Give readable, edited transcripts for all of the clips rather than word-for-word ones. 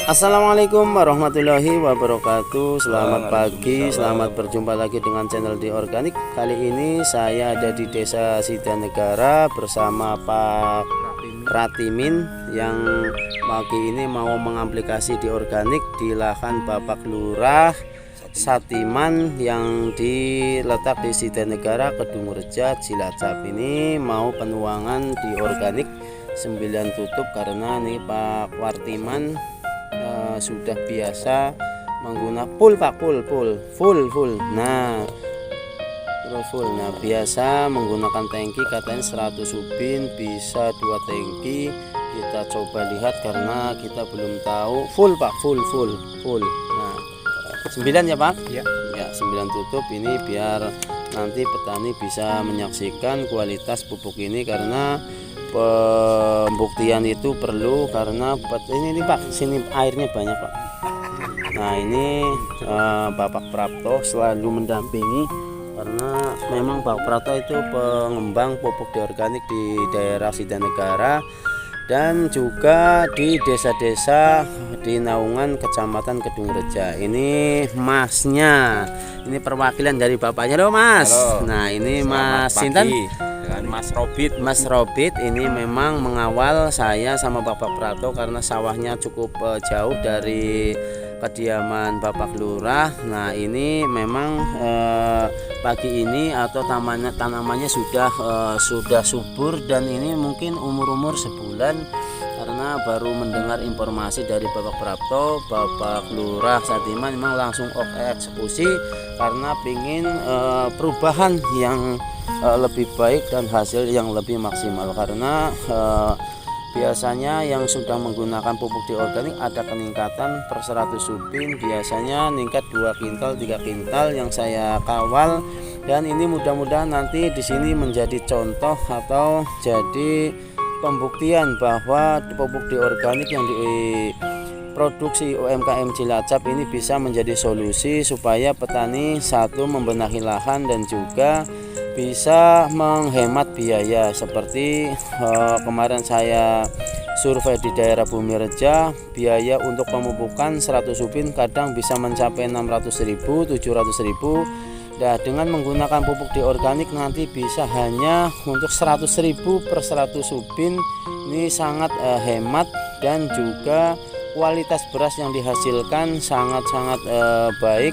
Assalamualaikum warahmatullahi wabarakatuh. Selamat pagi, selamat berjumpa lagi dengan channel di Organik. Kali ini saya ada di Desa Sidanegara bersama Pak Pratimin yang pagi ini mau mengaplikasi di organik di lahan Bapak Lurah Satiman yang diletak di Sidanegara, Kedungreja, Cilacap. Ini mau penuangan di organik 9 tutup karena nih Pak Wartiman sudah biasa menggunakan full. Nah, biasa menggunakan tangki, katanya 100 ubin bisa 2 tangki. Kita coba lihat karena kita belum tahu. Full. Nah, 9 ya Pak? Ya, 9 tutup ini biar nanti petani bisa menyaksikan kualitas pupuk ini, karena pembuktian itu perlu karena ini Pak, sini airnya banyak Pak. Nah ini Bapak Prapto selalu mendampingi karena memang Bapak Prapto itu pengembang pupuk di organik di daerah Sidanegara dan juga di desa-desa di naungan Kecamatan Kedungreja. Ini masnya, ini perwakilan dari bapaknya loh Mas. Halo. Nah ini Mas Sinten, Mas Robit ini memang mengawal saya sama Bapak Prato karena sawahnya cukup jauh dari kediaman Bapak Lurah. Nah ini memang pagi ini atau tanamannya sudah subur dan ini mungkin umur sebulan, karena baru mendengar informasi dari Bapak Prapto, Bapak Lurah Satiman memang langsung eksekusi karena pingin perubahan yang lebih baik dan hasil yang lebih maksimal. Karena biasanya yang sudah menggunakan pupuk di organik ada peningkatan per 100 ubin, biasanya meningkat 2 kintal 3 kintal yang saya kawal, dan ini mudah-mudahan nanti di sini menjadi contoh atau jadi pembuktian bahwa pupuk di organik yang diproduksi UMKM Cilacap ini bisa menjadi solusi supaya petani satu membenahi lahan dan juga bisa menghemat biaya. Seperti kemarin saya survei di daerah Bumireja, biaya untuk pemupukan 100 ubin kadang bisa mencapai 600.000 700.000. Nah, dengan menggunakan pupuk di organik nanti bisa hanya untuk 100.000 per 100 ubin. Ini sangat hemat dan juga kualitas beras yang dihasilkan sangat-sangat baik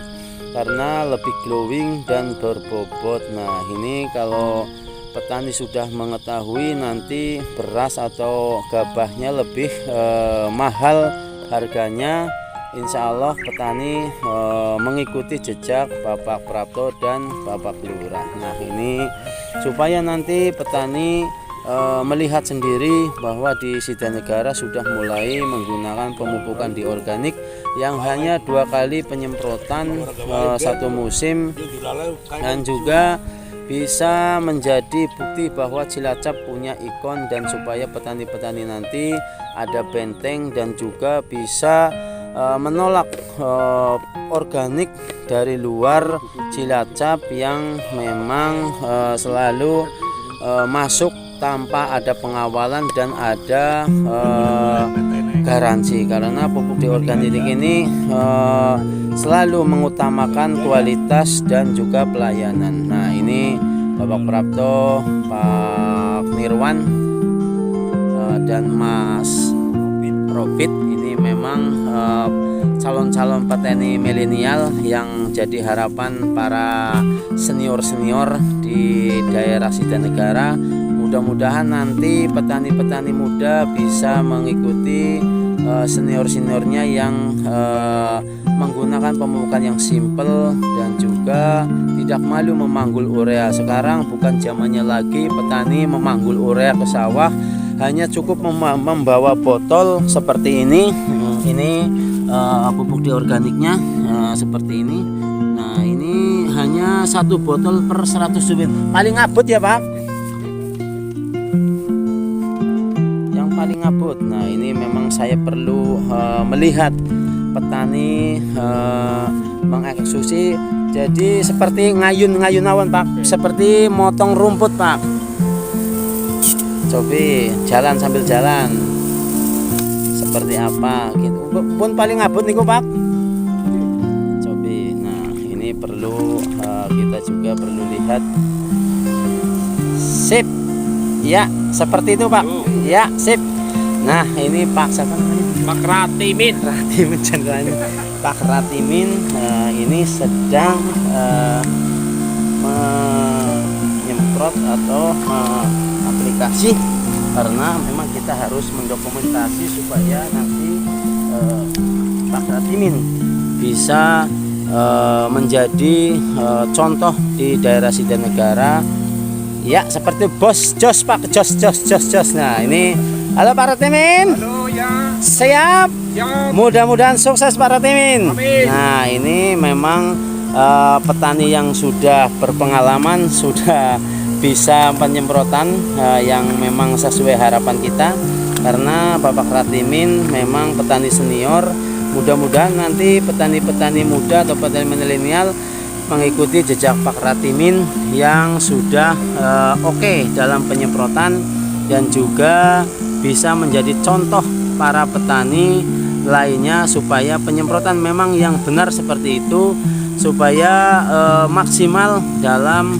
karena lebih glowing dan berbobot. Nah ini kalau petani sudah mengetahui nanti beras atau gabahnya lebih mahal harganya, insya Allah petani mengikuti jejak Bapak Prapto dan Bapak Lurah. Nah ini supaya nanti petani melihat sendiri bahwa di Sidanegara sudah mulai menggunakan pemupukan di organik yang hanya 2 kali penyemprotan satu musim, dan juga bisa menjadi bukti bahwa Cilacap punya ikon, dan supaya petani-petani nanti ada benteng dan juga bisa menolak organik dari luar Cilacap yang memang selalu masuk tanpa ada pengawalan dan ada garansi, karena pupuk di organik ini selalu mengutamakan kualitas dan juga pelayanan. Nah ini Bapak Prapto, Pak Nirwan dan Mas Robit ini memang calon-calon petani milenial yang jadi harapan para senior-senior di daerah Sidanegara. Mudah-mudahan nanti petani-petani muda bisa mengikuti senior-seniornya yang menggunakan pemupukan yang simple dan juga tidak malu memanggul urea. Sekarang bukan zamannya lagi petani memanggul urea ke sawah, hanya cukup membawa botol seperti ini. Ini pupuk di organiknya seperti ini. Nah ini hanya 1 botol per 100 ubin, paling abot ya Pak, paling abot. Nah ini memang saya perlu melihat petani mengeksekusi, jadi seperti ngayun awan Pak, seperti motong rumput Pak. Coba jalan sambil jalan. seperti apa gitu. Pun paling abot niku Pak. Coba. Nah, ini perlu kita juga perlu lihat. Sip. Ya, seperti itu Pak. Ya, sip. Nah, ini Pak siapa namanya? Pak Ratimin. Ratimin cenderanya. Pak Ratimin ini sedang menyemprot atau aplikasi, karena memang kita harus mendokumentasi supaya nanti Pak Ratimin bisa menjadi contoh di daerah Sidanegara. Ya, seperti bos jos Pak, jos. Nah, ini halo Pak Ratimin. Halo ya. Siap. Siap. Mudah-mudahan sukses Pak Ratimin. Amin. Nah, ini memang petani yang sudah berpengalaman, sudah bisa penyemprotan yang memang sesuai harapan kita, karena Bapak Ratimin memang petani senior. Mudah-mudahan nanti petani-petani muda atau petani milenial mengikuti jejak Pak Ratimin yang sudah oke dalam penyemprotan, dan juga bisa menjadi contoh para petani lainnya supaya penyemprotan memang yang benar seperti itu, supaya maksimal dalam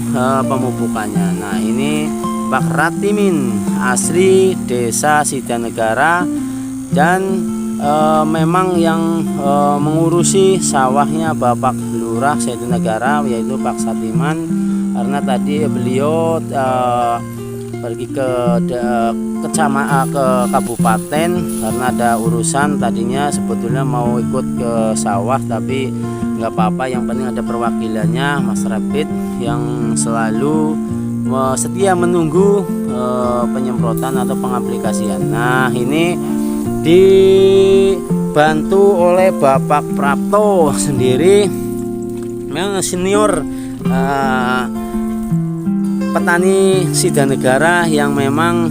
pemupukannya. Nah, ini Pak Ratimin asli Desa Sidanegara, dan memang yang mengurusi sawahnya Bapak Lurah Sidanegara, yaitu Pak Satiman, karena tadi beliau pergi ke kecamatan, ke kabupaten, karena ada urusan. Tadinya sebetulnya mau ikut ke sawah, tapi nggak apa-apa, yang penting ada perwakilannya Mas Rapid yang selalu setia menunggu penyemprotan atau pengaplikasian. Nah, ini dibantu oleh Bapak Prapto sendiri, memang senior petani Sidanegara yang memang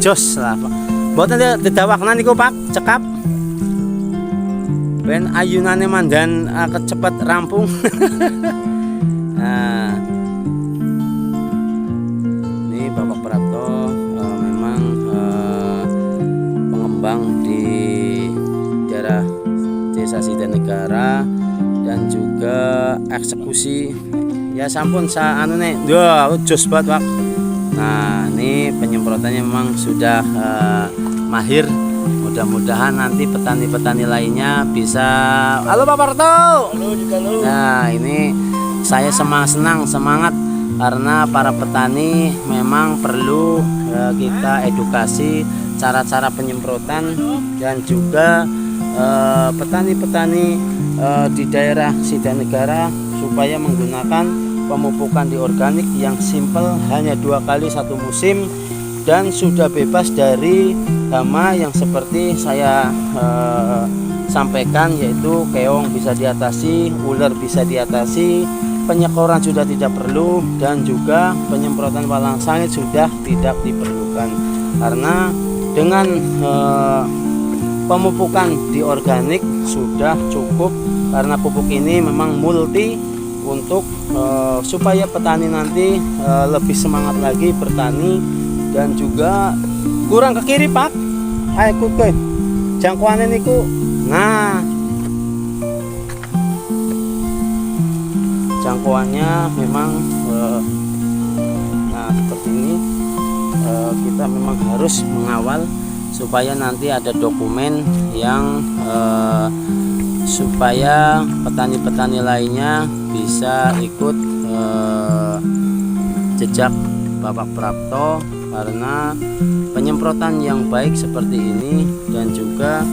jos lah Pak. Mboten didawakna niku Pak, cekap ben ayunane mandan kecepet rampung. Nah, ini Bapak Prapto memang pengembang di daerah Desa Sidanegara, dan juga eksekusi. Ya sampun anu nih, jos banget Pak. Nah, ini penyemprotannya memang sudah mahir. Mudah-mudahan nanti petani-petani lainnya bisa. Halo Pak Parto. Halo juga lo. Nah, ini saya semangat karena para petani memang perlu kita edukasi cara-cara penyemprotan, dan juga petani-petani di daerah Sidanegara supaya menggunakan pemupukan di organik yang simple, hanya 2 kali 1 musim, dan sudah bebas dari hama yang seperti saya sampaikan, yaitu keong bisa diatasi, ular bisa diatasi, penyekoran sudah tidak perlu, dan juga penyemprotan walang sangit sudah tidak diperlukan, karena dengan pemupukan di organik sudah cukup, karena pupuk ini memang multi untuk supaya petani nanti lebih semangat lagi bertani, dan juga kurang ke kiri Pak. Ayo kuke jangkauannya niku. Nah, jangkauannya memang nah seperti ini. Kita memang harus mengawal supaya nanti ada dokumen yang supaya petani-petani lainnya bisa ikut jejak Bapak Prapto, karena penyemprotan yang baik seperti ini, dan juga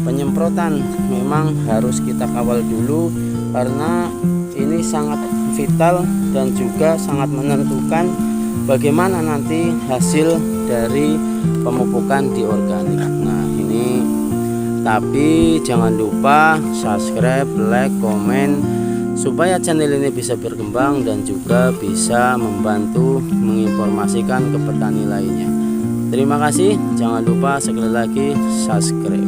penyemprotan memang harus kita kawal dulu, karena ini sangat vital dan juga sangat menentukan bagaimana nanti hasil dari pemupukan di organik. Nah, ini tapi jangan lupa subscribe, like, komen, supaya channel ini bisa berkembang dan juga bisa membantu menginformasikan ke petani lainnya. Terima kasih, jangan lupa sekali lagi subscribe.